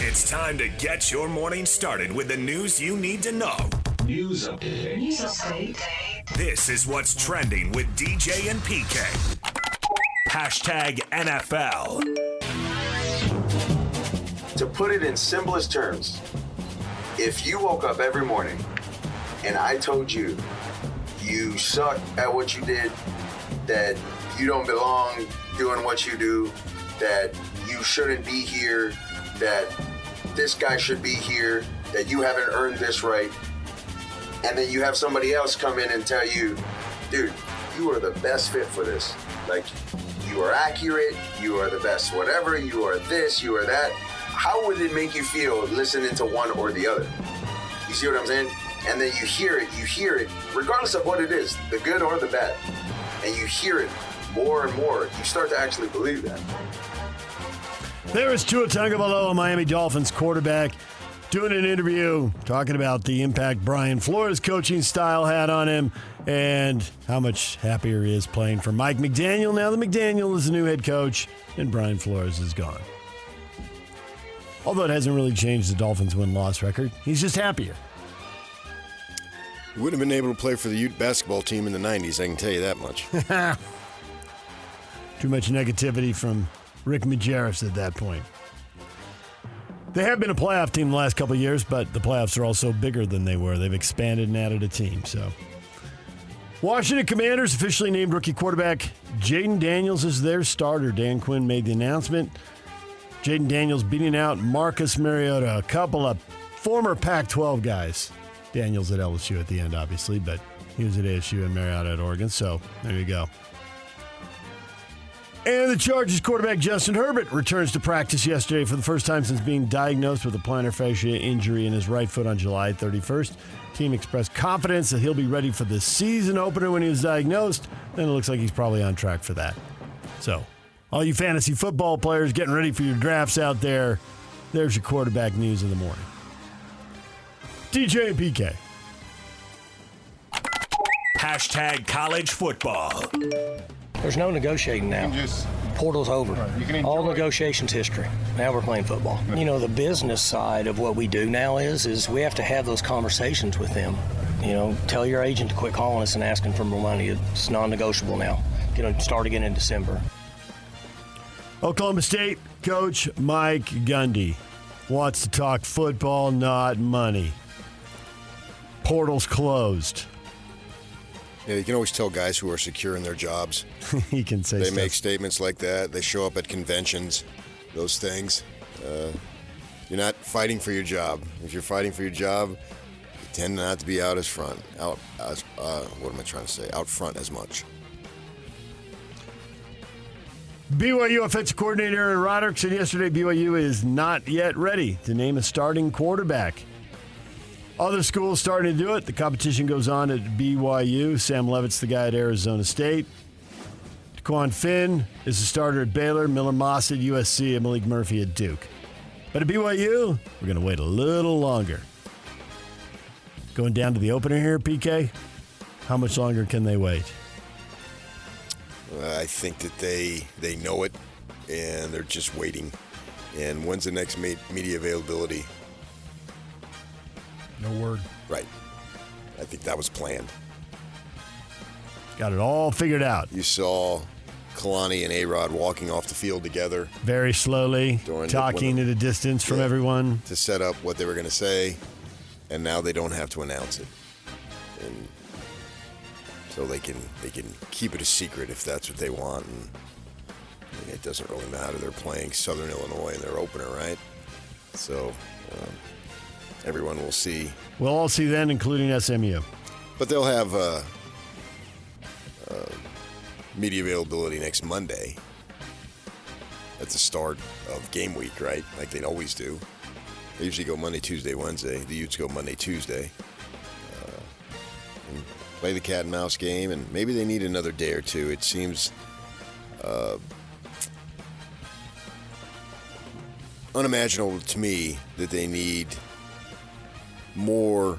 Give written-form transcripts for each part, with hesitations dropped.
It's time to get your morning started with the news you need to know. News update. This is what's trending with DJ and PK. Hashtag NFL. To put it in simplest terms, if you woke up every morning and I told you you suck at what you did, that you don't belong doing what you do, that you shouldn't be here, that this guy should be here, that you haven't earned this right, and then you have somebody else come in and tell you, dude, you are the best fit for this. Like, you are accurate, you are the best whatever, you are this, you are that. How would it make you feel listening to one or the other? You see what I'm saying? And then you hear it, regardless of what it is, the good or the bad. And you hear it more and more. You start to actually believe that. There is Tua Tagovailoa, Miami Dolphins quarterback, doing an interview talking about the impact Brian Flores' coaching style had on him and how much happier he is playing for Mike McDaniel. Now that McDaniel is the new head coach and Brian Flores is gone. Although it hasn't really changed the Dolphins' win-loss record, he's just happier. He wouldn't have been able to play for the Ute basketball team in the 90s, I can tell you that much. Too much negativity from Rick Majerus at that point. They have been a playoff team the last couple of years, but the playoffs are also bigger than they were. They've expanded and added a team. So, Washington Commanders officially named rookie quarterback Jaden Daniels as their starter. Dan Quinn made the announcement. Jaden Daniels beating out Marcus Mariota, a couple of former Pac-12 guys. Daniels at LSU at the end, obviously, but he was at ASU and Mariota at Oregon, so there you go. And the Chargers quarterback Justin Herbert returns to practice yesterday for the first time since being diagnosed with a plantar fascia injury in his right foot on July 31st. Team expressed confidence that he'll be ready for the season opener when he was diagnosed, and it looks like he's probably on track for that. So, all you fantasy football players getting ready for your drafts out there, there's your quarterback news in the morning. DJ and PK. Hashtag college football. There's no negotiating now. Portal's over. All negotiations history. Now we're playing football. You know, the business side of what we do now is we have to have those conversations with them. You know, tell your agent to quit calling us and asking for more money. It's non-negotiable now. Start again in December. Oklahoma State coach Mike Gundy wants to talk football, not money. Portal's closed. Yeah, you can always tell guys who are secure in their jobs. He can say They stuff. make statements like that. They show up at conventions, those things. You're not fighting for your job. If you're fighting for your job, you tend not to be out front as much. BYU offensive coordinator Aaron Roderick said yesterday BYU is not yet ready to name a starting quarterback. Other schools starting to do it. The competition goes on at BYU. Sam Levitt's the guy at Arizona State. Daquan Finn is the starter at Baylor. Miller Moss at USC and Malik Murphy at Duke. But at BYU, we're going to wait a little longer. Going down to the opener here, PK, how much longer can they wait? I think that they know it, and they're just waiting. And when's the next media availability? No word. Right. I think that was planned. Got it all figured out. You saw Kalani and A-Rod walking off the field together. Very slowly, talking at a distance from everyone. To set up what they were going to say, and now they don't have to announce it. And so they can keep it a secret if that's what they want. And it doesn't really matter. They're playing Southern Illinois in their opener, right? So everyone will see. We'll all see then, including SMU. But they'll have media availability next Monday. That's the start of game week, right? Like they always do. They usually go Monday, Tuesday, Wednesday. The Utes go Monday, Tuesday. And play the cat and mouse game, and maybe they need another day or two. It seems unimaginable to me that they need more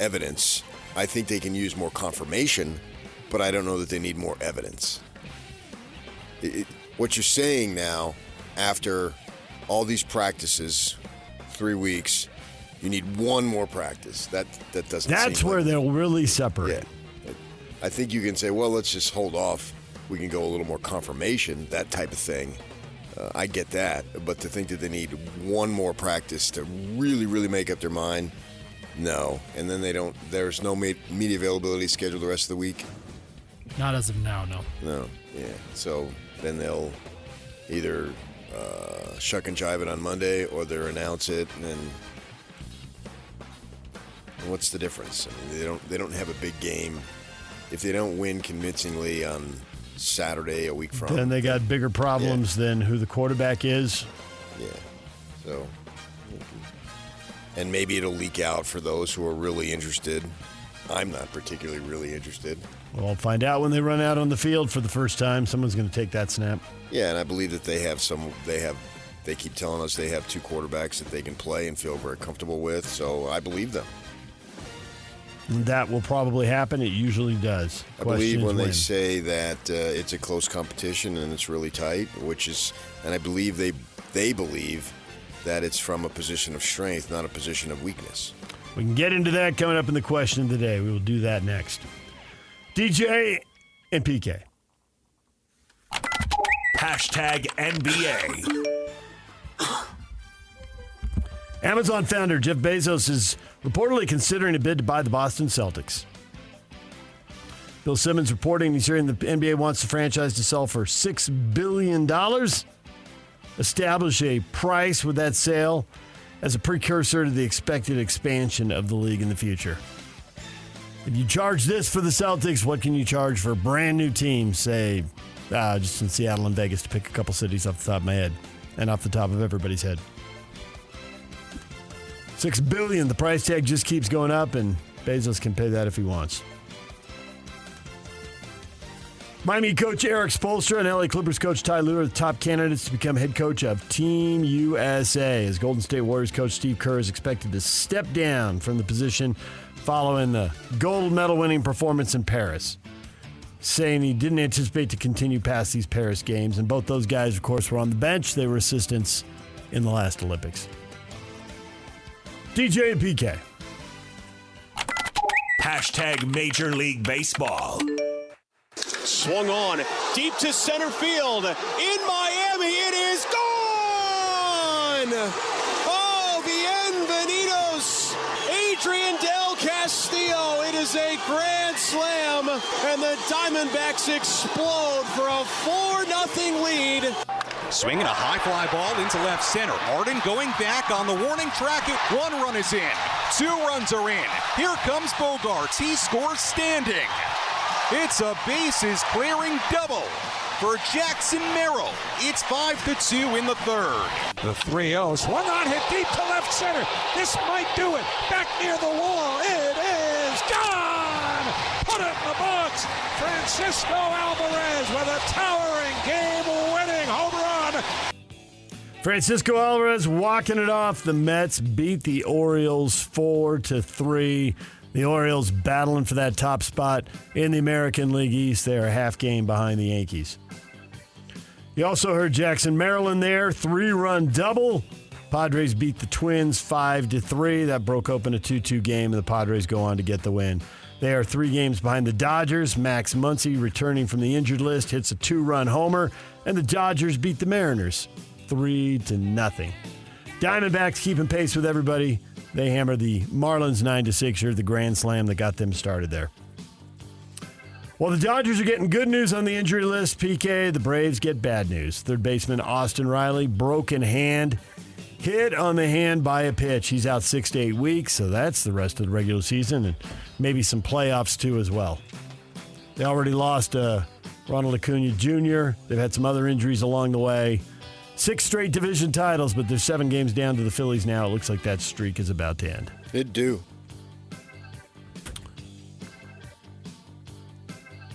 evidence. I think they can use more confirmation, but I don't know that they need more evidence. What you're saying now, after all these practices 3 weeks. You need one more practice. That doesn't. That's where they'll really separate. Yeah. I think you can say, well, let's just hold off. We can go a little more confirmation, that type of thing. I get that, but to think that they need one more practice to really, really make up their mind, no. And then there's no media availability scheduled the rest of the week? Not as of now, no. No, yeah. So then they'll either shuck and jive it on Monday or they'll announce it, and then what's the difference? I mean, they don't have a big game. If they don't win convincingly on Saturday a week from, then they got bigger problems than who the quarterback is. Yeah. So, and maybe it'll leak out for those who are really interested. I'm not particularly really interested. Well, I'll find out when they run out on the field for the first time. Someone's going to take that snap. Yeah, and I believe that they keep telling us they have 2 quarterbacks that they can play and feel very comfortable with, so I believe them. That will probably happen. It usually does. I believe when they say that it's a close competition and it's really tight, and I believe they believe that it's from a position of strength, not a position of weakness. We can get into that coming up in the question of the day. We will do that next. DJ and PK. Hashtag NBA. Amazon founder Jeff Bezos is reportedly considering a bid to buy the Boston Celtics. Bill Simmons reporting he's hearing the NBA wants the franchise to sell for $6 billion. Establish a price with that sale as a precursor to the expected expansion of the league in the future. If you charge this for the Celtics, what can you charge for brand new teams, say, just in Seattle and Vegas, to pick a couple cities off the top of my head and off the top of everybody's head? $6 billion. The price tag just keeps going up, and Bezos can pay that if he wants. Miami coach Eric Spoelstra and LA Clippers coach Ty Lue are the top candidates to become head coach of Team USA, as Golden State Warriors coach Steve Kerr is expected to step down from the position following the gold medal-winning performance in Paris, saying he didn't anticipate to continue past these Paris games. And both those guys, of course, were on the bench. They were assistants in the last Olympics. DJ and PK. Hashtag Major League Baseball. Swung on, deep to center field. In Miami, it is gone! Oh, Bienvenidos, Adrian Del Castillo. It is a grand slam, and the Diamondbacks explode for a 4-0 lead. Swinging a high fly ball into left center. Arden going back on the warning track. 1 run is in. 2 runs are in. Here comes Bogarts. He scores standing. It's a bases-clearing double for Jackson Merrill. It's 5-2 in the 3rd. The 3-0 swung on, hit deep to left center. This might do it. Back near the wall. It is gone. Put it in the box. Francisco Alvarez with a towering game-winning home run. Francisco Alvarez walking it off. The Mets beat the Orioles 4-3. The Orioles battling for that top spot in the American League East. They are a half game behind the Yankees. You also heard Jackson Merrill in there. 3-run double. Padres beat the Twins 5-3. That broke open a 2-2 game, and the Padres go on to get the win. They are 3 games behind the Dodgers. Max Muncy, returning from the injured list, hits a 2-run homer, and the Dodgers beat the Mariners 3-0. Diamondbacks keeping pace with everybody. They hammered the Marlins 9-6 here, the grand slam that got them started there. Well, the Dodgers are getting good news on the injury list, PK. The Braves get bad news. Third baseman Austin Riley, broken hand, hit on the hand by a pitch. He's out 6 to 8 weeks, so that's the rest of the regular season and maybe some playoffs too as well. They already lost Ronald Acuna Jr. They've had some other injuries along the way. 6 straight division titles, but they're 7 games down to the Phillies now. It looks like that streak is about to end. It do.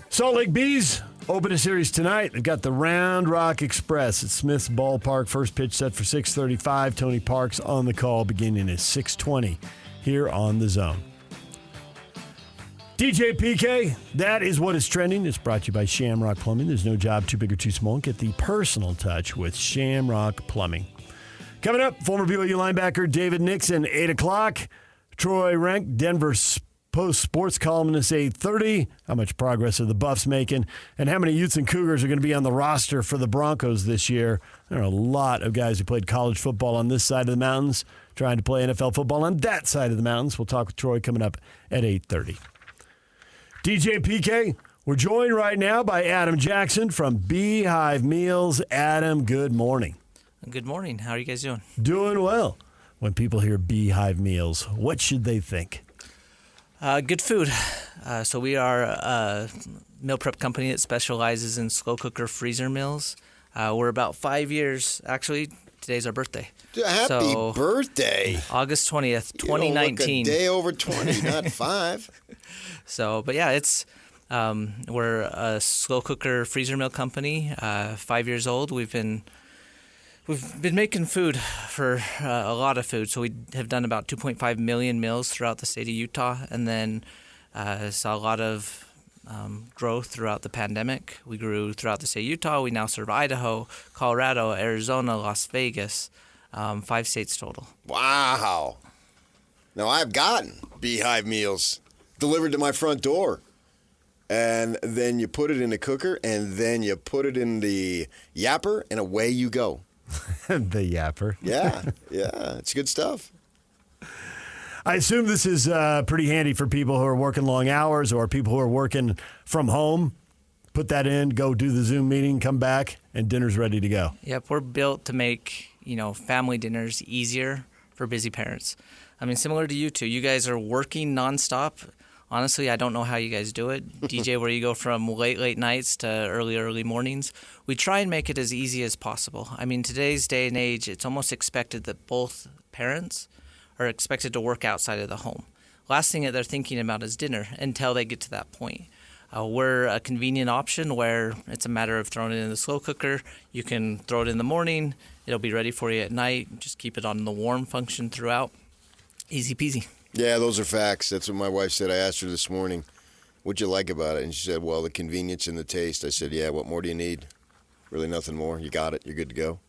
Salt Lake Bees open a series tonight. They've got the Round Rock Express at Smith's Ballpark. First pitch set for 6:35. Tony Parks on the call beginning at 6:20 here on The Zone. DJ PK, that is what is trending. It's brought to you by Shamrock Plumbing. There's no job too big or too small. Get the personal touch with Shamrock Plumbing. Coming up, former BYU linebacker David Nixon, 8 o'clock. Troy Renk, Denver Post sports columnist, 8:30. How much progress are the Buffs making? And how many Utes and Cougars are going to be on the roster for the Broncos this year? There are a lot of guys who played college football on this side of the mountains trying to play NFL football on that side of the mountains. We'll talk with Troy coming up at 8:30. DJ PK, we're joined right now by Adam Jackson from Beehive Meals. Adam, good morning. Good morning. How are you guys doing? Doing well. When people hear Beehive Meals, what should they think? Good food. So we are a meal prep company that specializes in slow cooker freezer meals. We're about 5 years. Actually, today's our birthday. Happy birthday. August 20th, 2019. You don't look a day over 20, not 5. But yeah, it's we're a slow cooker freezer meal company, 5 years old. We've been making food for a lot of food. So we have done about 2.5 million meals throughout the state of Utah, and then saw a lot of growth throughout the pandemic. We grew throughout the state of Utah. We now serve Idaho, Colorado, Arizona, Las Vegas, 5 states total. Wow. Now, I've gotten Beehive Meals delivered to my front door. And then you put it in the cooker, and then you put it in the yapper, and away you go. The yapper. Yeah, it's good stuff. I assume this is pretty handy for people who are working long hours or people who are working from home. Put that in, go do the Zoom meeting, come back, and dinner's ready to go. Yep, we're built to make, family dinners easier for busy parents. I mean, similar to you two, you guys are working nonstop. Honestly, I don't know how you guys do it. DJ, where you go from late nights to early mornings. We try and make it as easy as possible. I mean, today's day and age, it's almost expected that both parents are expected to work outside of the home. Last thing that they're thinking about is dinner until they get to that point. We're a convenient option where it's a matter of throwing it in the slow cooker. You can throw it in the morning. It'll be ready for you at night. Just keep it on the warm function throughout. Easy peasy. Yeah, those are facts. That's what my wife said. I asked her this morning, what'd you like about it? And she said, well, the convenience and the taste. I said, yeah, what more do you need? Really nothing more. You got it. You're good to go.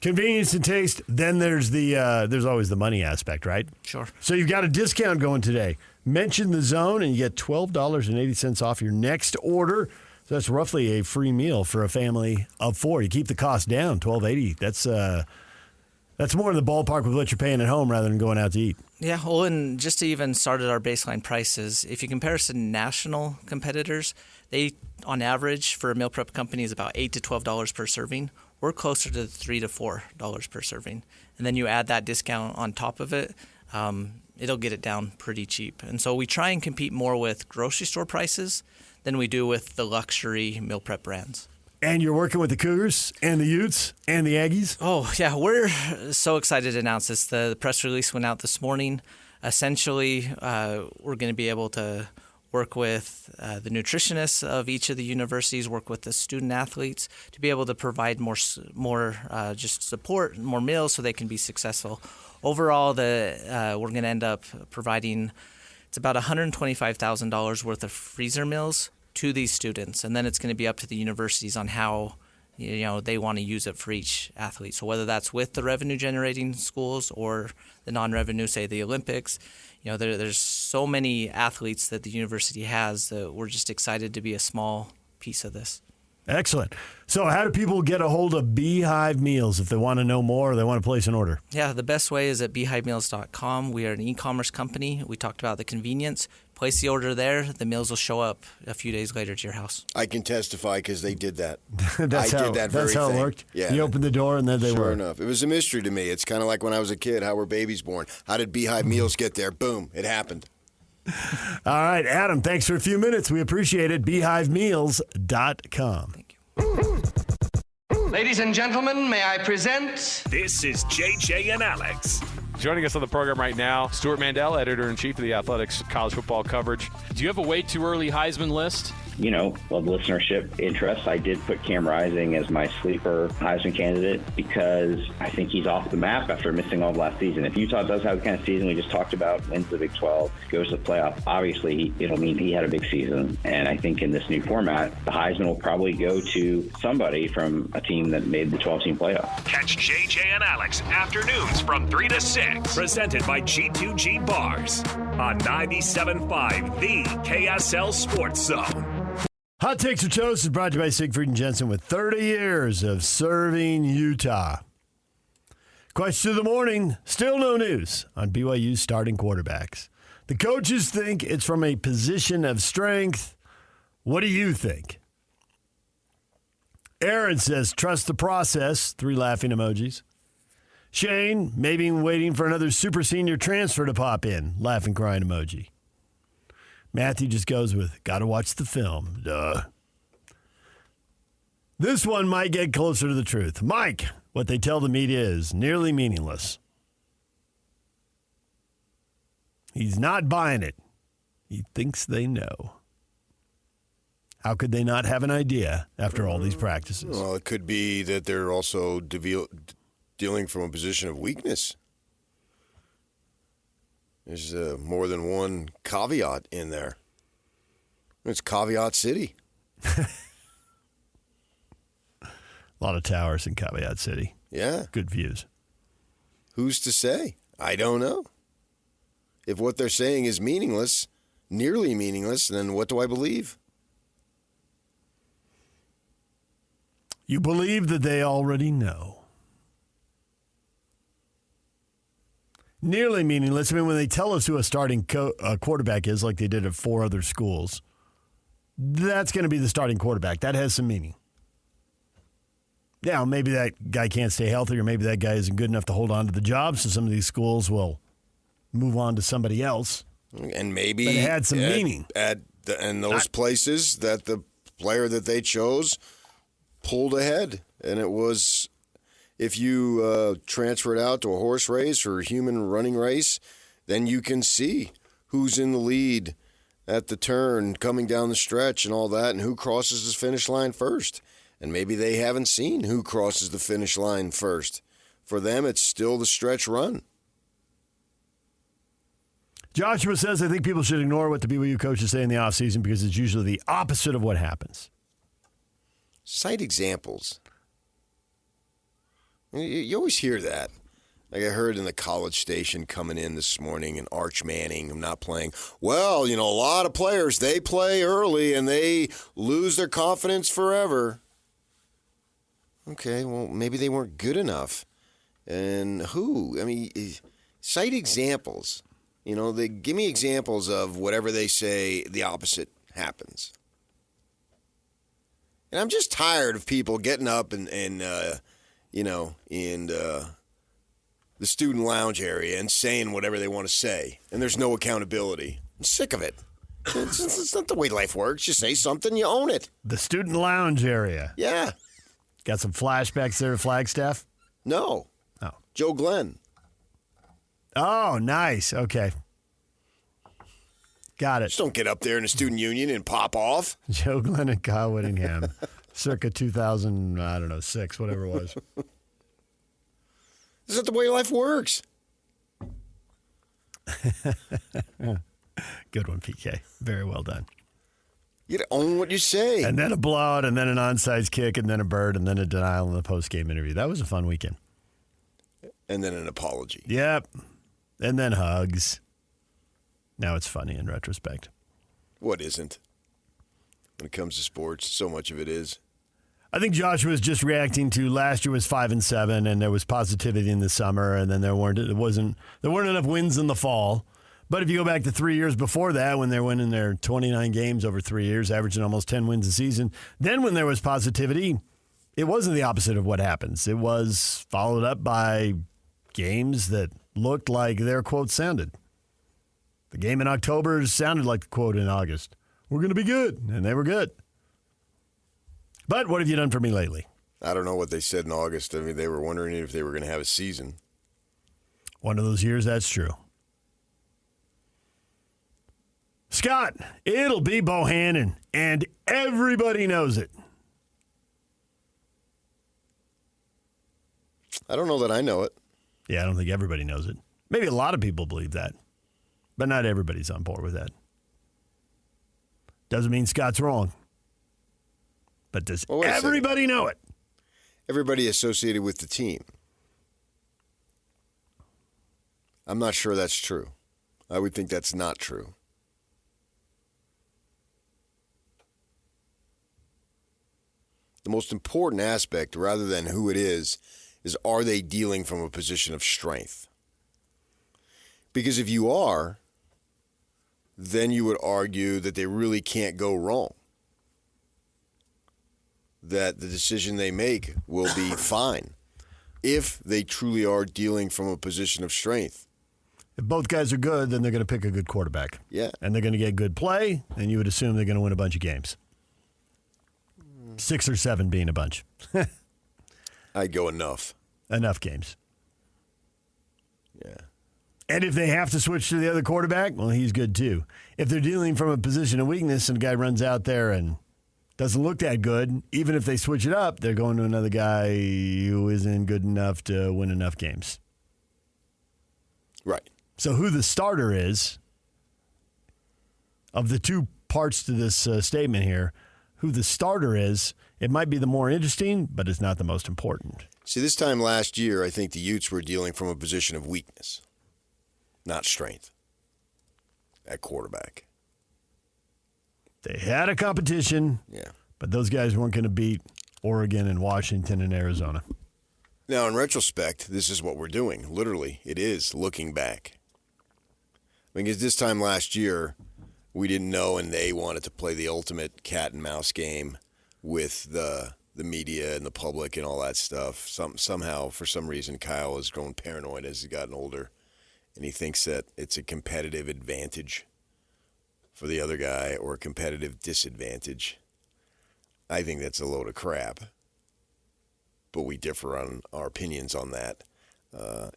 Convenience and taste. Then there's there's always the money aspect, right? Sure. So you've got a discount going today. Mention the zone and you get $12.80 off your next order. So that's roughly a free meal for a family of 4. You keep the cost down, $12.80. That's more in the ballpark with what you're paying at home rather than going out to eat. Yeah, well, and just to even start at our baseline prices, if you compare us to national competitors, they, on average, for a meal prep company is about $8 to $12 per serving. We're closer to $3 to $4 per serving. And then you add that discount on top of it, it'll get it down pretty cheap. And so we try and compete more with grocery store prices than we do with the luxury meal prep brands. And you're working with the Cougars and the Utes and the Aggies? Oh, yeah. We're so excited to announce this. The press release went out this morning. Essentially, we're going to be able to work with the nutritionists of each of the universities, work with the student athletes to be able to provide more just support, more meals so they can be successful. Overall, we're going to end up providing, it's about $125,000 worth of freezer meals to these students, and then it's going to be up to the universities on how they want to use it for each athlete. So whether that's with the revenue generating schools or the non-revenue, say the Olympics, there's so many athletes that the university has that we're just excited to be a small piece of this. Excellent. So how do people get a hold of Beehive Meals if they want to know more or they want to place an order? Yeah, the best way is at beehivemeals.com. We are an e-commerce company. We talked about the convenience. Place the order there. The meals will show up a few days later to your house. I can testify because they did that. That's how it worked? Yeah. You opened the door and then they were. Sure enough. It was a mystery to me. It's kind of like when I was a kid, how were babies born? How did Beehive Meals get there? Boom, it happened. All right, Adam, thanks for a few minutes. We appreciate it. beehivemeals.com. Thank you. Ladies and gentlemen, may I present... This is JJ and Alex. Joining us on the program right now, Stuart Mandel, editor-in-chief of the Athletics college football coverage. Do you have a way too early Heisman list? of listenership interest, I did put Cam Rising as my sleeper Heisman candidate because I think he's off the map after missing all of last season. If Utah does have the kind of season we just talked about, wins the Big 12, goes to the playoff, obviously it'll mean he had a big season. And I think in this new format, the Heisman will probably go to somebody from a team that made the 12-team playoff. Catch JJ and Alex afternoons from 3 to 6. Presented by G2G Bars on 97.5, the KSL Sports Zone. Hot Takes or Toast is brought to you by Siegfried and Jensen with 30 years of serving Utah. Question of the morning, still no news on BYU's starting quarterbacks. The coaches think it's from a position of strength. What do you think? Aaron says, trust the process. 3 laughing emojis. Shane, maybe waiting for another super senior transfer to pop in. Laughing, crying emoji. Matthew just goes with, gotta watch the film. Duh. This one might get closer to the truth. Mike, what they tell the media is nearly meaningless. He's not buying it. He thinks they know. How could they not have an idea after all these practices? Well, it could be that they're also dealing from a position of weakness. There's more than one caveat in there. It's Caveat City. A lot of towers in Caveat City. Yeah. Good views. Who's to say? I don't know. If what they're saying is meaningless, nearly meaningless, then what do I believe? You believe that they already know. Nearly meaningless. I mean, when they tell us who a starting quarterback is, like they did at 4 other schools, that's going to be the starting quarterback. That has some meaning. Yeah, maybe that guy can't stay healthy, or maybe that guy isn't good enough to hold on to the job, so some of these schools will move on to somebody else. And maybe but it had some meaning. And those places that the player that they chose pulled ahead. And it was, if you transfer it out to a horse race or a human running race, then you can see who's in the lead at the turn, coming down the stretch and all that, and who crosses the finish line first. And maybe they haven't seen who crosses the finish line first. For them, it's still the stretch run. Joshua says, I think people should ignore what the BYU coaches say in the offseason because it's usually the opposite of what happens. Cite examples. You always hear that. Like I heard in the College Station coming in this morning, and Arch Manning, I'm not playing. Well, a lot of players, they play early and they lose their confidence forever. Okay, well, maybe they weren't good enough. And who? I mean, cite examples. They give me examples of whatever they say the opposite happens. And I'm just tired of people getting up and in the student lounge area and saying whatever they want to say. And there's no accountability. I'm sick of it. It's not the way life works. You say something, you own it. The student lounge area. Yeah. Got some flashbacks there to Flagstaff? No. Oh. Joe Glenn. Oh, nice. Okay. Got it. Just don't get up there in a student union and pop off. Joe Glenn and Kyle Whittingham. Circa 2006, whatever it was. Is that the way life works? Good one, PK. Very well done. You got to own what you say. And then a blowout, and then an onside kick, and then a bird, and then a denial in the post-game interview. That was a fun weekend. And then an apology. Yep. And then hugs. Now it's funny in retrospect. What isn't? When it comes to sports, so much of it is. I think Joshua was just reacting to last year was 5-7, and there was positivity in the summer, and then there weren't enough wins in the fall. But if you go back to 3 years before that, when they're winning their 29 games over 3 years, averaging almost 10 wins a season, then when there was positivity, it wasn't the opposite of what happens. It was followed up by games that looked like their quote sounded. The game in October sounded like the quote in August. We're going to be good, and they were good. But what have you done for me lately? I don't know what they said in August. I mean, they were wondering if they were going to have a season. One of those years, that's true. Scott, it'll be Bohannon, and everybody knows it. I don't know that I know it. Yeah, I don't think everybody knows it. Maybe a lot of people believe that, but not everybody's on board with that. Doesn't mean Scott's wrong. But does everybody know it? Everybody associated with the team. I'm not sure that's true. I would think that's not true. The most important aspect, rather than who it is are they dealing from a position of strength? Because if you are, then you would argue that they really can't go wrong. That the decision they make will be fine if they truly are dealing from a position of strength. If both guys are good, then they're going to pick a good quarterback. Yeah. And they're going to get good play, and you would assume they're going to win a bunch of games. 6 or 7 being a bunch. I'd go enough. Enough games. Yeah. And if they have to switch to the other quarterback, well, he's good too. If they're dealing from a position of weakness and a guy runs out there and doesn't look that good, even if they switch it up, they're going to another guy who isn't good enough to win enough games. Right. So who the starter is, of the two parts to this statement here, who the starter is, it might be the more interesting, but it's not the most important. See, this time last year, I think the Utes were dealing from a position of weakness, not strength, at quarterback. They had a competition, but those guys weren't going to beat Oregon and Washington and Arizona. Now, in retrospect, this is what we're doing. Literally, it is looking back. Because this time last year, we didn't know, and they wanted to play the ultimate cat and mouse game with the media and the public and all that stuff. Somehow, for some reason, Kyle has grown paranoid as he's gotten older, and he thinks that it's a competitive advantage for the other guy or a competitive disadvantage. I think that's a load of crap, but we differ on our opinions on that.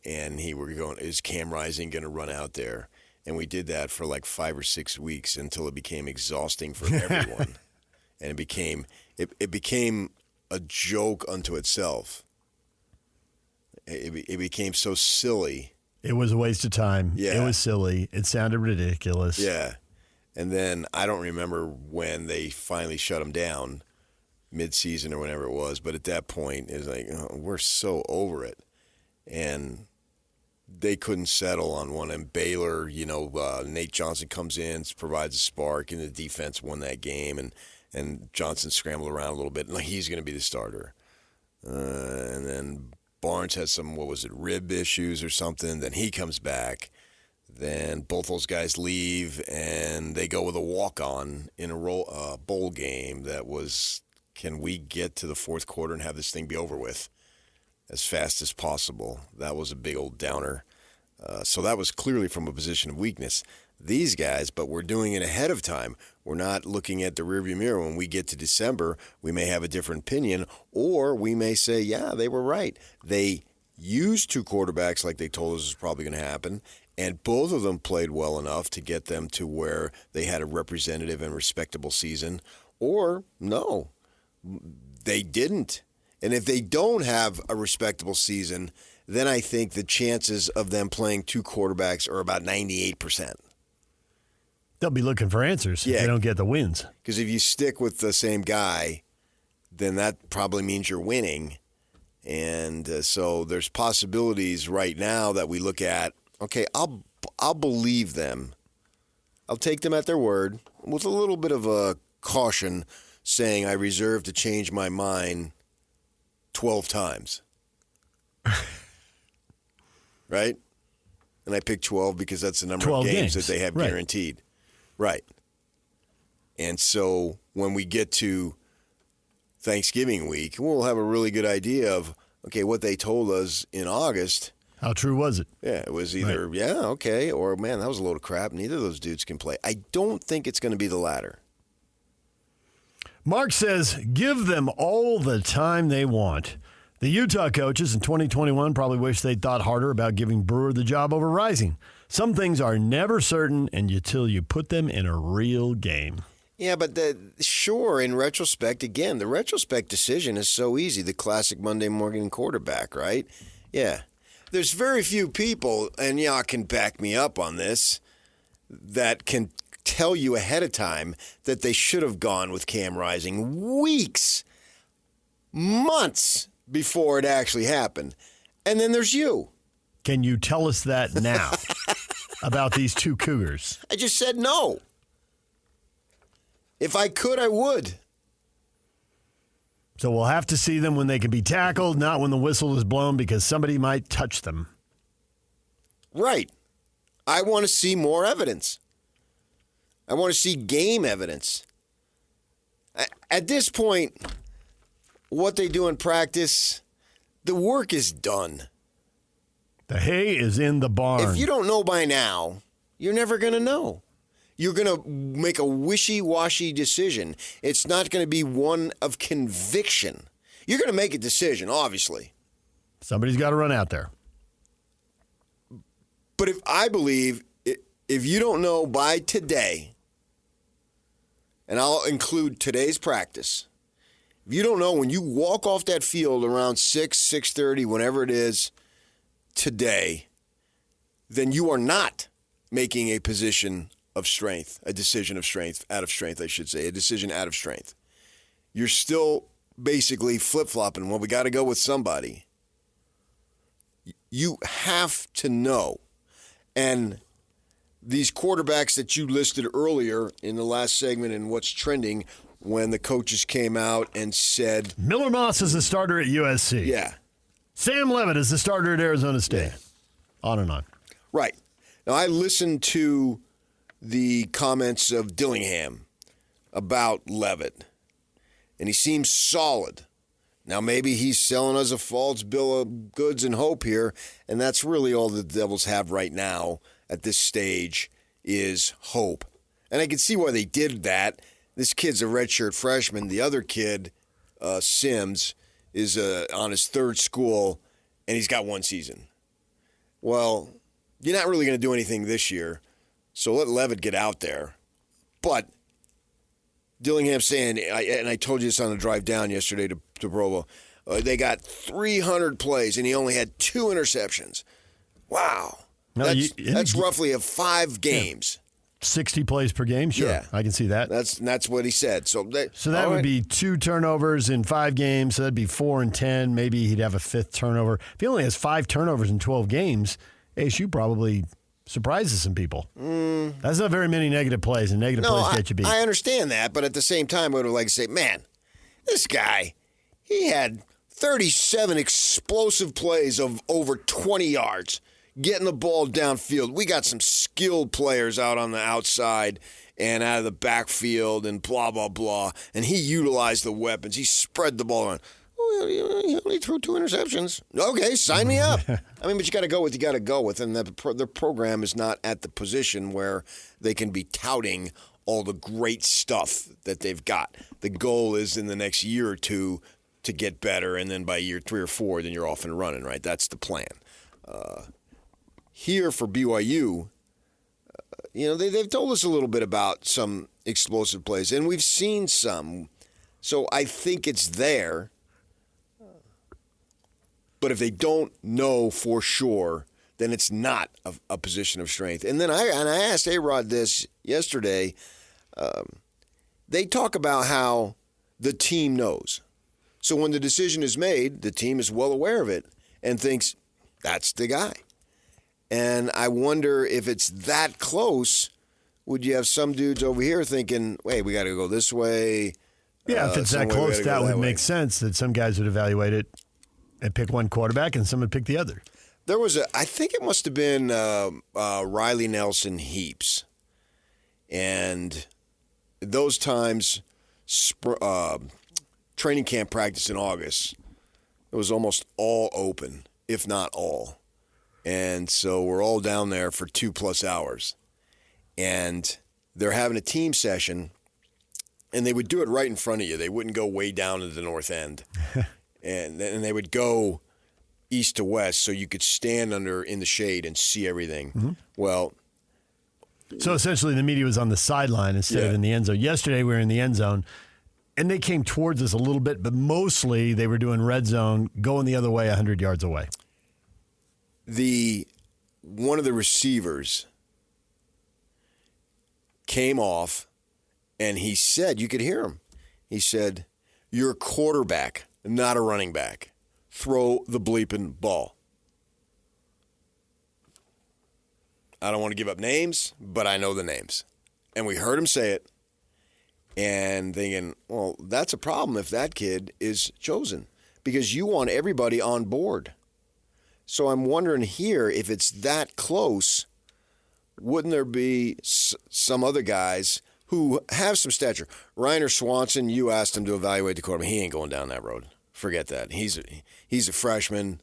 And we're going, is Cam Rising going to run out there? And we did that for like 5 or 6 weeks until it became exhausting for everyone. And it became a joke unto itself. It became so silly. It was a waste of time. Yeah. It was silly. It sounded ridiculous. Yeah. And then I don't remember when they finally shut him down, mid-season or whenever it was. But at that point, it was like, oh, we're so over it. And they couldn't settle on one. And Baylor, Nate Johnson comes in, provides a spark, and the defense won that game. And Johnson scrambled around a little bit, and he's going to be the starter. And then Barnes has some, rib issues or something. Then he comes back. Then both those guys leave, and they go with a walk-on in a bowl game that was, can we get to the fourth quarter and have this thing be over with as fast as possible? That was a big old downer. So that was clearly from a position of weakness. These guys, but we're doing it ahead of time. We're not looking at the rearview mirror. When we get to December, we may have a different opinion, or we may say, yeah, they were right. They used 2 quarterbacks like they told us was probably going to happen, and both of them played well enough to get them to where they had a representative and respectable season. Or, no, they didn't. And if they don't have a respectable season, then I think the chances of them playing 2 quarterbacks are about 98%. They'll be looking for answers if they don't get the wins. Because if you stick with the same guy, then that probably means you're winning. And so there's possibilities right now that we look at, okay, I'll believe them. I'll take them at their word with a little bit of a caution, saying I reserve to change my mind 12 times. Right? And I picked 12 because that's the number of games that they have guaranteed. Right. And so when we get to Thanksgiving week, we'll have a really good idea of, okay, what they told us in August. How true was it? Yeah, it was either, okay, or, man, that was a load of crap. Neither of those dudes can play. I don't think it's going to be the latter. Mark says, give them all the time they want. The Utah coaches in 2021 probably wish they'd thought harder about giving Brewer the job over Rising. Some things are never certain until you put them in a real game. Yeah, but sure, in retrospect, again, the retrospect decision is so easy. The classic Monday morning quarterback, right? Yeah. There's very few people, and y'all can back me up on this, that can tell you ahead of time that they should have gone with Cam Rising weeks, months before it actually happened. And then there's you. Can you tell us that now about these two Cougars? I just said no. If I could, I would. So we'll have to see them when they can be tackled, not when the whistle is blown because somebody might touch them. Right. I want to see more evidence. I want to see game evidence. At this point, what they do in practice, the work is done. The hay is in the barn. If you don't know by now, you're never going to know. You're going to make a wishy-washy decision. It's not going to be one of conviction. You're going to make a decision, obviously. Somebody's got to run out there. But I believe if you don't know by today, and I'll include today's practice, if you don't know when you walk off that field around 6:30, whenever it is today, then you are not making a decision out of strength, a decision out of strength. You're still basically flip-flopping. Well, we got to go with somebody. You have to know. And these quarterbacks that you listed earlier in the last segment and what's trending when the coaches came out and said... Miller Moss is the starter at USC. Yeah. Sam Levitt is the starter at Arizona State. Yeah. On and on. Right. Now, I listened to the comments of Dillingham about Levitt, and he seems solid. Now, maybe he's selling us a false bill of goods and hope here, and that's really all the Devils have right now at this stage is hope. And I can see why they did that. This kid's a redshirt freshman. The other kid, Sims, is on his third school, and he's got one season. Well, you're not really going to do anything this year, so let Levitt get out there. But Dillingham saying, and I told you this on the drive down yesterday to Provo, they got 300 plays, and he only had 2 interceptions. Wow. No, that's roughly 5 games. 60 plays per game? Sure, yeah. I can see that. That's what he said. So that would be 2 turnovers in 5 games, so that'd be 4 and 10. Maybe he'd have a 5th turnover. If he only has 5 turnovers in 12 games, ASU probably surprises some people. That's not very many negative plays, and negative plays get you beat. I understand that, but at the same time, I would like to say, man, this guy, he had 37 explosive plays of over 20 yards, getting the ball downfield. We got some skilled players out on the outside and out of the backfield and blah, blah, blah, and he utilized the weapons. He spread the ball around. Oh, he only threw 2 interceptions. Okay, sign me up. I mean, but you got to go with, and the program is not at the position where they can be touting all the great stuff that they've got. The goal is in the next year or two to get better, and then by year 3 or 4, then you're off and running, right? That's the plan. Here for BYU, they've told us a little bit about some explosive plays, and we've seen some. So I think it's there. But if they don't know for sure, then it's not a position of strength. And then I asked A-Rod this yesterday. They talk about how the team knows. So when the decision is made, the team is well aware of it and thinks, that's the guy. And I wonder if it's that close, would you have some dudes over here thinking, wait, we got to go this way? Yeah, if it's that close, that would make sense that some guys would evaluate it and pick one quarterback and some would pick the other. There was I think it must have been Riley Nelson Heaps. And those times, training camp practice in August, it was almost all open, if not all. And so we're all down there for 2+ hours. And they're having a team session, and they would do it right in front of you. They wouldn't go way down to the north end. and they would go east to west so you could stand in the shade and see everything. Mm-hmm. Well, so essentially the media was on the sideline instead of in the end zone. Yesterday we were in the end zone, and they came towards us a little bit, but mostly they were doing red zone, going the other way 100 yards away. One of the receivers came off, and he said, you could hear him, he said, "You're a quarterback, not a running back. Throw the bleeping ball." I don't want to give up names, but I know the names. And we heard him say it, and thinking, well, that's a problem if that kid is chosen, because you want everybody on board. So I'm wondering here, if it's that close, wouldn't there be some other guys who have some stature? Reiner Swanson, you asked him to evaluate the quarterback. He ain't going down that road. Forget that. He's a freshman.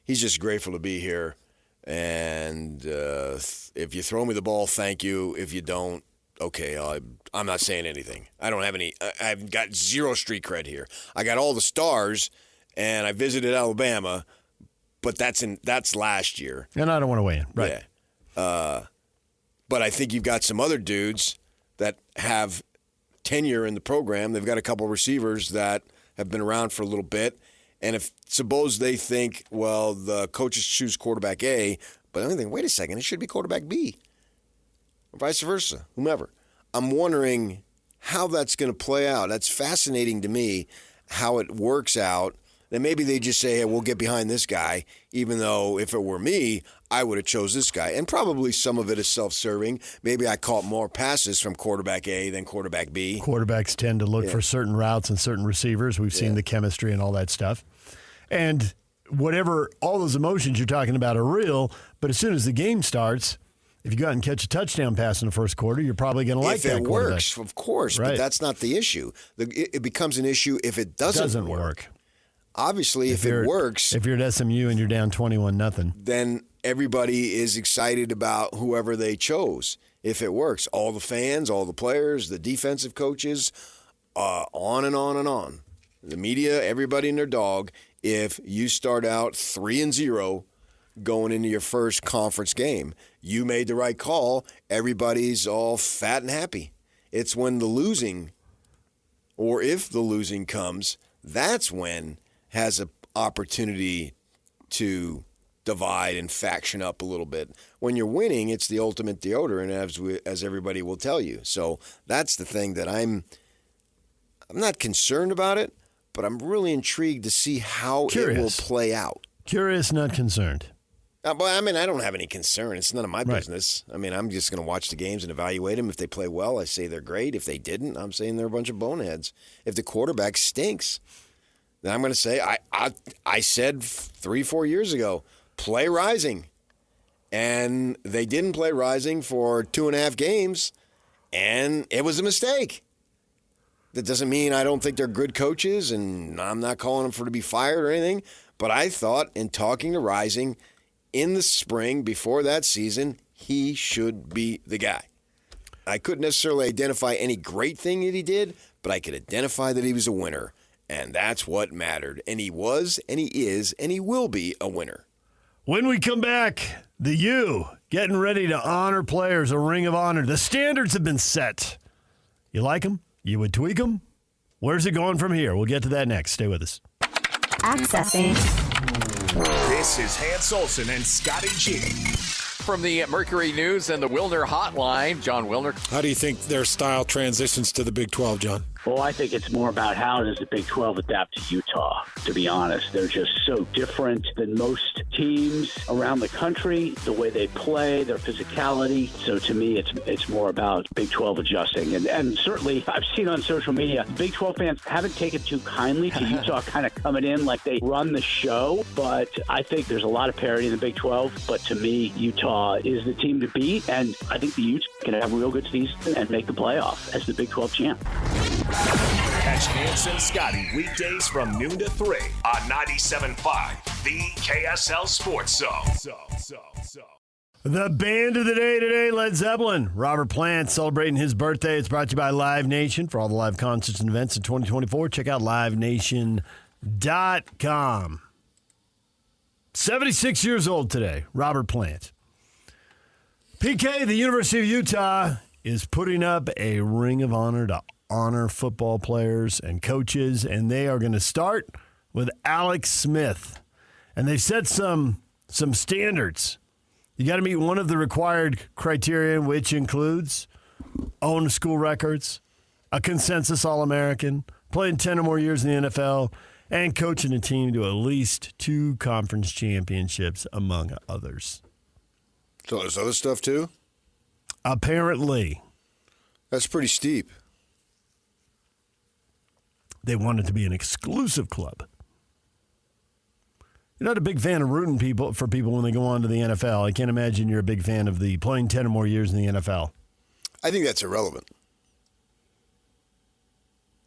He's just grateful to be here. And if you throw me the ball, thank you. If you don't, okay, I'm not saying anything. I've got zero street cred here. I got all the stars, and I visited Alabama, but that's last year. And I don't want to weigh in. Right. Yeah. But I think you've got some other dudes that have tenure in the program. They've got a couple of receivers that have been around for a little bit. And if suppose they think, well, the coaches choose quarterback A, but I think, wait a second, it should be quarterback B, or vice versa, whomever. I'm wondering how that's going to play out. That's fascinating to me, how it works out. Then maybe they just say, hey, we'll get behind this guy, even though if it were me, I would have chose this guy. And probably some of it is self-serving. Maybe I caught more passes from quarterback A than quarterback B. Quarterbacks tend to look for certain routes and certain receivers. We've seen the chemistry and all that stuff. And whatever, all those emotions you're talking about are real, but as soon as the game starts, if you go out and catch a touchdown pass in the first quarter, you're probably going to like that quarterback. If it works, of course, right. But that's not the issue. It becomes an issue if it doesn't work. Obviously, if it works. If you're at SMU and you're down 21-0. Then everybody is excited about whoever they chose. If it works, all the fans, all the players, the defensive coaches, on and on and on. The media, everybody and their dog. If you start out 3-0 going into your first conference game, you made the right call. Everybody's all fat and happy. It's when the losing, or if the losing comes, that's when has an opportunity to divide and faction up a little bit. When you're winning, it's the ultimate deodorant, as everybody will tell you. So that's the thing that I'm not concerned about it, but I'm really intrigued to see how it will play out. Curious, not concerned. But I mean, I don't have any concern. It's none of my business. I mean, I'm just going to watch the games and evaluate them. If they play well, I say they're great. If they didn't, I'm saying they're a bunch of boneheads. If the quarterback stinks, then I'm going to say, I said 3-4 years ago, play Rising. And they didn't play Rising for 2.5 games, and it was a mistake. That doesn't mean I don't think they're good coaches, and I'm not calling them to be fired or anything. But I thought in talking to Rising in the spring before that season, he should be the guy. I couldn't necessarily identify any great thing that he did, but I could identify that he was a winner. And that's what mattered. And he was, and he is, and he will be a winner. When we come back, the U getting ready to honor players, a ring of honor. The standards have been set. You like them? You would tweak them? Where's it going from here? We'll get to that next. Stay with us. Accessing. This is Hans Olsen and Scotty G. From the Mercury News and the Wilner Hotline, John Wilner. How do you think their style transitions to the Big 12, John? Well, I think it's more about how does the Big 12 adapt to Utah, to be honest. They're just so different than most teams around the country, the way they play, their physicality. So to me, it's more about Big 12 adjusting. And certainly, I've seen on social media, Big 12 fans haven't taken too kindly to Utah kind of coming in like they run the show. But I think there's a lot of parity in the Big 12. But to me, Utah is the team to beat. And I think the Utes can have a real good season and make the playoff as the Big 12 champ. Catch Hans and Scotty weekdays from noon to 3 on 97.5, the KSL Sports Zone. The band of the day today, Led Zeppelin. Robert Plant celebrating his birthday. It's brought to you by Live Nation. For all the live concerts and events in 2024, check out livenation.com. BYU.com. 76 years old today, Robert Plant. PK, the University of Utah, is putting up a ring of honor to honor football players and coaches, and they are going to start with Alex Smith. And they've set some standards. You got to meet one of the required criteria, which includes own school records, a consensus All-American, playing 10 or more years in the NFL, and coaching a team to at least 2 conference championships, among others. So there's other stuff too? Apparently. That's pretty steep. They want it to be an exclusive club. You're not a big fan of rooting for people when they go on to the NFL. I can't imagine you're a big fan of the playing 10 or more years in the NFL. I think that's irrelevant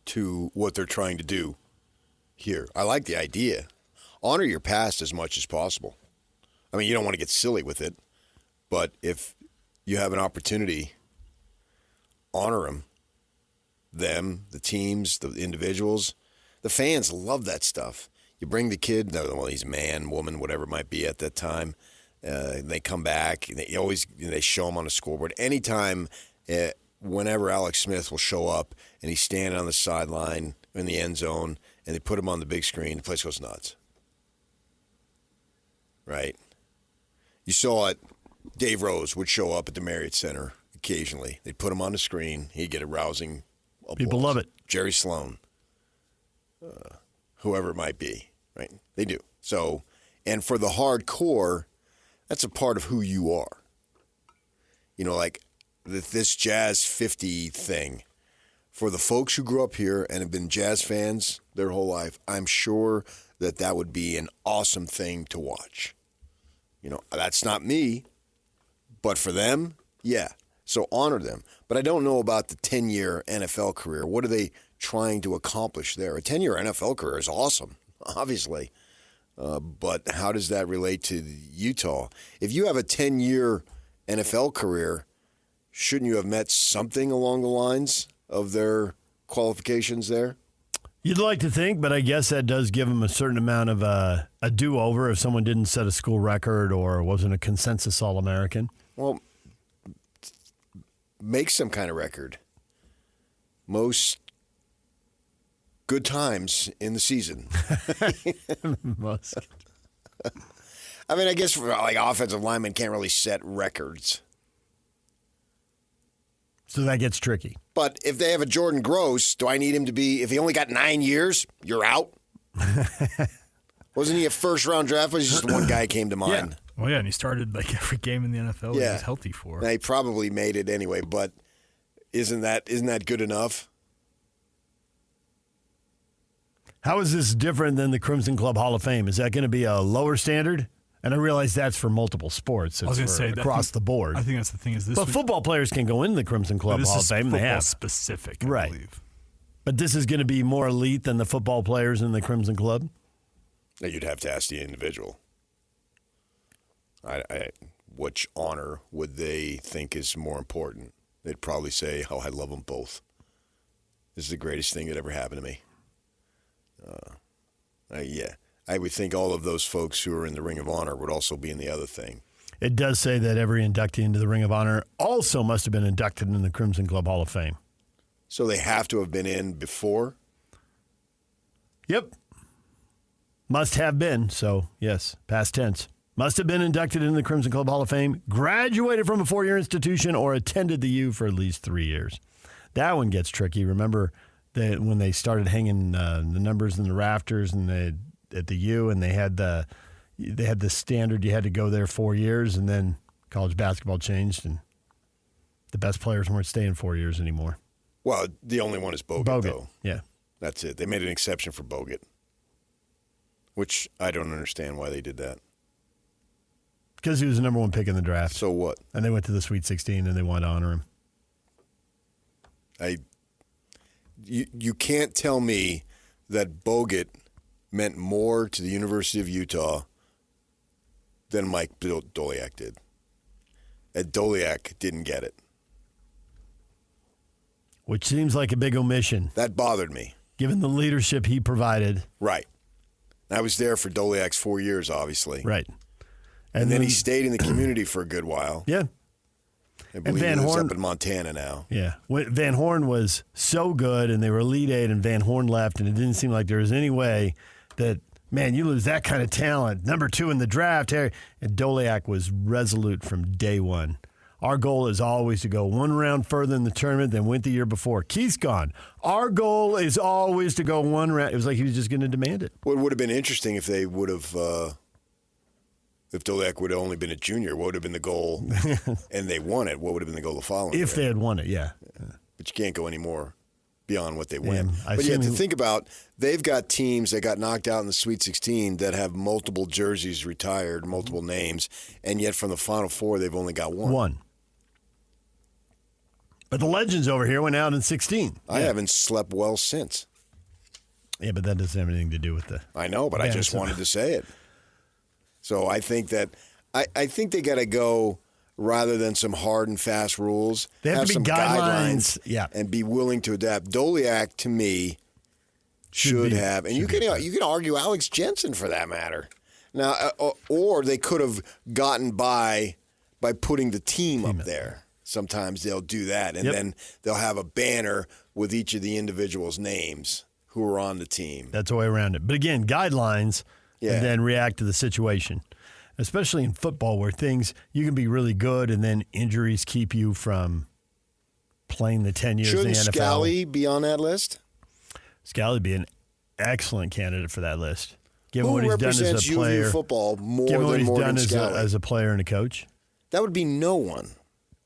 to what they're trying to do here. I like the idea. Honor your past as much as possible. I mean, you don't want to get silly with it, but if you have an opportunity, honor them, the teams, the individuals. The fans love that stuff. You bring the kid, well, he's a man, woman, whatever it might be at that time. They come back. And they show him on the scoreboard. Anytime, whenever Alex Smith will show up and he's standing on the sideline in the end zone and they put him on the big screen, the place goes nuts. Right? You saw it. Dave Rose would show up at the Marriott Center occasionally. They'd put him on the screen. He'd get a rousing applause. People love it. Jerry Sloan. Whoever it might be. Right? They do. So, and for the hardcore, that's a part of who you are. You know, like this Jazz 50 thing. For the folks who grew up here and have been Jazz fans their whole life, I'm sure that would be an awesome thing to watch. You know, that's not me, but for them, yeah. So honor them. But I don't know about the 10-year NFL career. What are they trying to accomplish there? A 10-year NFL career is awesome, obviously. But how does that relate to Utah? If you have a 10-year NFL career, shouldn't you have met something along the lines of their qualifications there? You'd like to think, but I guess that does give them a certain amount of a do-over if someone didn't set a school record or wasn't a consensus All-American. Well, make some kind of record. Most good times in the season. Most. I mean, I guess like offensive linemen can't really set records. So that gets tricky. But if they have a Jordan Gross, do I need him to be, if he only got 9 years, you're out? Wasn't he a first-round draft? Was just one guy came to mind. Yeah. Well, yeah, and he started like every game in the NFL he was healthy for. Now, he probably made it anyway, but isn't that good enough? How is this different than the Crimson Club Hall of Fame? Is that going to be a lower standard? And I realize that's for multiple sports. It's I was going to say across the board. I think that's the thing. But football players can go in the Crimson Club Hall of Fame. They have specific, I believe. But this is going to be more elite than the football players in the Crimson Club. You'd have to ask the individual. Which honor would they think is more important? They'd probably say, "Oh, I love them both. This is the greatest thing that ever happened to me." Yeah. I would think all of those folks who are in the Ring of Honor would also be in the other thing. It does say that every inductee into the Ring of Honor also must have been inducted in the Crimson Club Hall of Fame. So they have to have been in before? Yep. Must have been. So, yes, past tense. Must have been inducted into the Crimson Club Hall of Fame, graduated from a 4-year institution, or attended the U for at least 3 years. That one gets tricky. Remember that when they started hanging the numbers in the rafters and at the U, and they had the standard you had to go there 4 years, and then college basketball changed, and the best players weren't staying 4 years anymore. Well, the only one is Bogut, though. Yeah. That's it. They made an exception for Bogut, which I don't understand why they did that. Because he was the number 1 pick in the draft. So what? And they went to the Sweet 16, and they wanted to honor him. You can't tell me that Bogut meant more to the University of Utah than Mike Doliak did. And Doliak didn't get it. Which seems like a big omission. That bothered me. Given the leadership he provided. Right. I was there for Doliak's 4 years, obviously. Right. And then he stayed in the community for a good while. Yeah. I believe he lives up in Montana now. Yeah. Van Horn was so good, and they were Elite Eight, and Van Horn left, and it didn't seem like there was any way that, man, you lose that kind of talent. Number 2 in the draft. And Doliak was resolute from day one. Our goal is always to go one round further in the tournament than went the year before. Keith's gone. Our goal is always to go one round. It was like he was just going to demand it. What would have been interesting if they would have, if Doliak would have only been a junior, what would have been the goal? And they won it. What would have been the goal the following year? If they had won it, yeah. But you can't go any more beyond what they win. I But you have to think about, they've got teams that got knocked out in the Sweet 16 that have multiple jerseys retired, multiple names, and yet from the Final Four, they've only got one. One. But the legends over here went out in 16. I haven't slept well since. Yeah, but that doesn't have anything to do with the... I know, but I just wanted to say it. So I think that I think they got to go, rather than some hard and fast rules, they have to be some guidelines yeah, and be willing to adapt. Doliak, to me, should have, and you can argue Alex Jensen for that matter. Now, or they could have gotten by putting the team up there. Sometimes they'll do that, and then they'll have a banner with each of the individuals' names who are on the team. That's the way around it. But again, guidelines, and then react to the situation. Especially in football where you can be really good and then injuries keep you from playing the 10 years in the NFL. Shouldn't Scally be on that list? Scally would be an excellent candidate for that list. Given Who what he's done as represents a player, UVU football more given what than he's Morgan done Scally? as a player and a coach? That would be no one.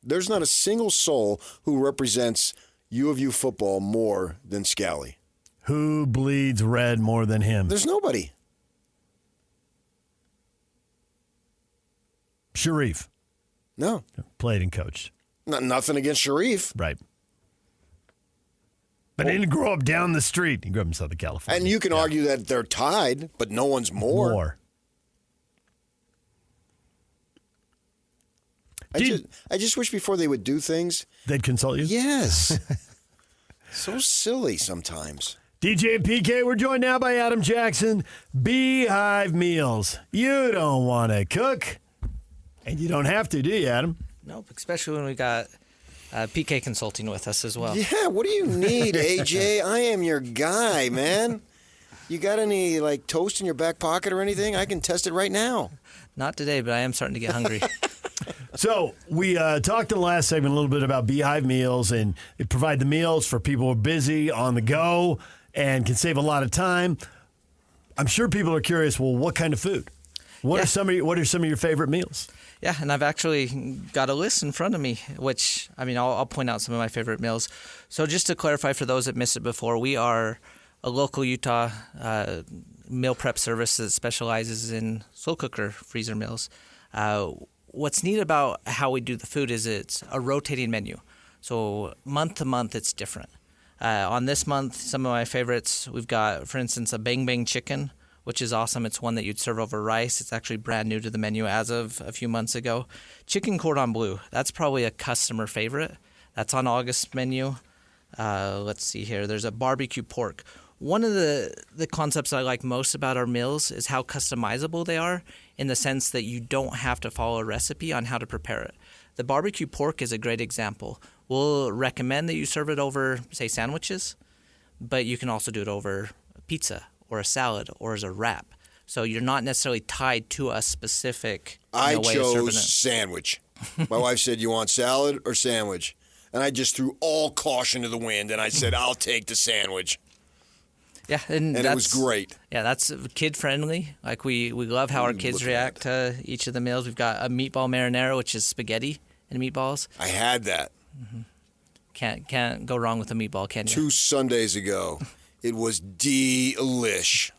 There's not a single soul who represents U of U football more than Scally. Who bleeds red more than him? There's nobody. Sharif. No. Played and coached. Nothing against Sharif. Right. But he didn't grow up down the street. He grew up in Southern California. And you can argue that they're tied, but no one's more. I just wish before they would do things, they'd consult you? Yes. So silly sometimes. DJ and PK, we're joined now by Adam Jackson. Beehive Meals. You don't want to cook, and you don't have to, do you, Adam? Nope, especially when we got PK consulting with us as well. Yeah, what do you need, AJ? I am your guy, man. You got any, toast in your back pocket or anything? I can test it right now. Not today, but I am starting to get hungry. So we talked in the last segment a little bit about Beehive Meals, and they provide the meals for people who are busy, on the go, and can save a lot of time. I'm sure people are curious, well, what kind of food? What are some of your favorite meals? Yeah, and I've actually got a list in front of me, which, I'll point out some of my favorite meals. So just to clarify for those that missed it before, we are a local Utah meal prep service that specializes in slow cooker freezer meals. What's neat about how we do the food is it's a rotating menu. So month to month, it's different. On this month, some of my favorites, we've got, for instance, a Bang Bang Chicken, which is awesome. It's one that you'd serve over rice. It's actually brand new to the menu as of a few months ago. Chicken Cordon Bleu, that's probably a customer favorite. That's on August's menu. Let's see here. There's a barbecue pork. One of the concepts that I like most about our meals is how customizable they are, in the sense that you don't have to follow a recipe on how to prepare it. The barbecue pork is a great example. We'll recommend that you serve it over, say, sandwiches, but you can also do it over a pizza or a salad or as a wrap. So you're not necessarily tied to a specific I way of serving chose it. sandwich. My wife said, you want salad or sandwich? And I just threw all caution to the wind, and I said, I'll take the sandwich. Yeah, and it was great. Yeah, that's kid friendly. We love how our kids react to each of the meals. We've got a meatball marinara, which is spaghetti and meatballs. I had that. Mm-hmm. Can't go wrong with a meatball, can you? 2 Sundays ago. It was delish.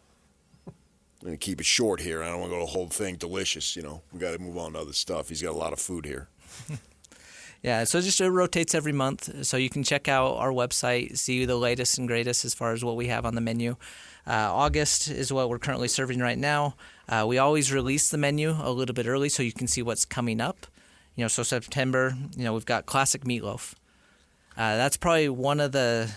I'm going to keep it short here. I don't want to go the whole thing delicious. We got to move on to other stuff. He's got a lot of food here. Yeah, so it rotates every month. So you can check out our website, see the latest and greatest as far as what we have on the menu. August is what we're currently serving right now. We always release the menu a little bit early so you can see what's coming up. So September, we've got classic meatloaf. That's probably one of the,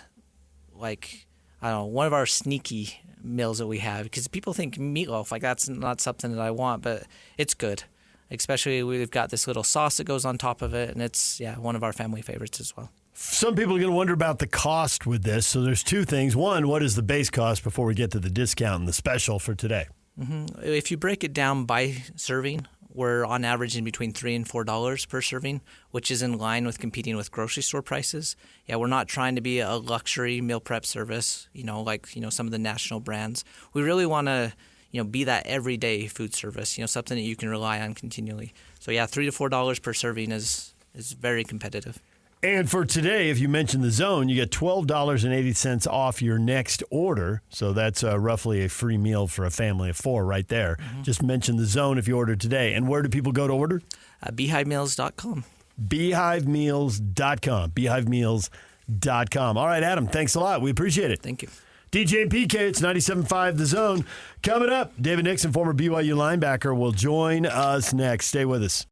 I don't know, one of our sneaky meals that we have, because people think meatloaf, like that's not something that I want, but it's good. Especially we've got this little sauce that goes on top of it, and it's one of our family favorites as well. Some people are going to wonder about the cost with this. So there's two things. One, what is the base cost before we get to the discount and the special for today? Mm-hmm. If you break it down by serving, we're on average in between $3 and $4 per serving, which is in line with competing with grocery store prices. Yeah, we're not trying to be a luxury meal prep service, like some of the national brands. We really want to, be that everyday food service, something that you can rely on continually. So yeah, $3 to $4 per serving is very competitive. And for today, if you mention the zone, you get $12.80 off your next order. So that's roughly a free meal for a family of 4 right there. Mm-hmm. Just mention the zone if you order today. And where do people go to order? BeehiveMeals.com. BeehiveMeals.com. BeehiveMeals.com. All right, Adam, thanks a lot. We appreciate it. Thank you. DJ and PK, it's 97.5 The Zone. Coming up, David Nixon, former BYU linebacker, will join us next. Stay with us.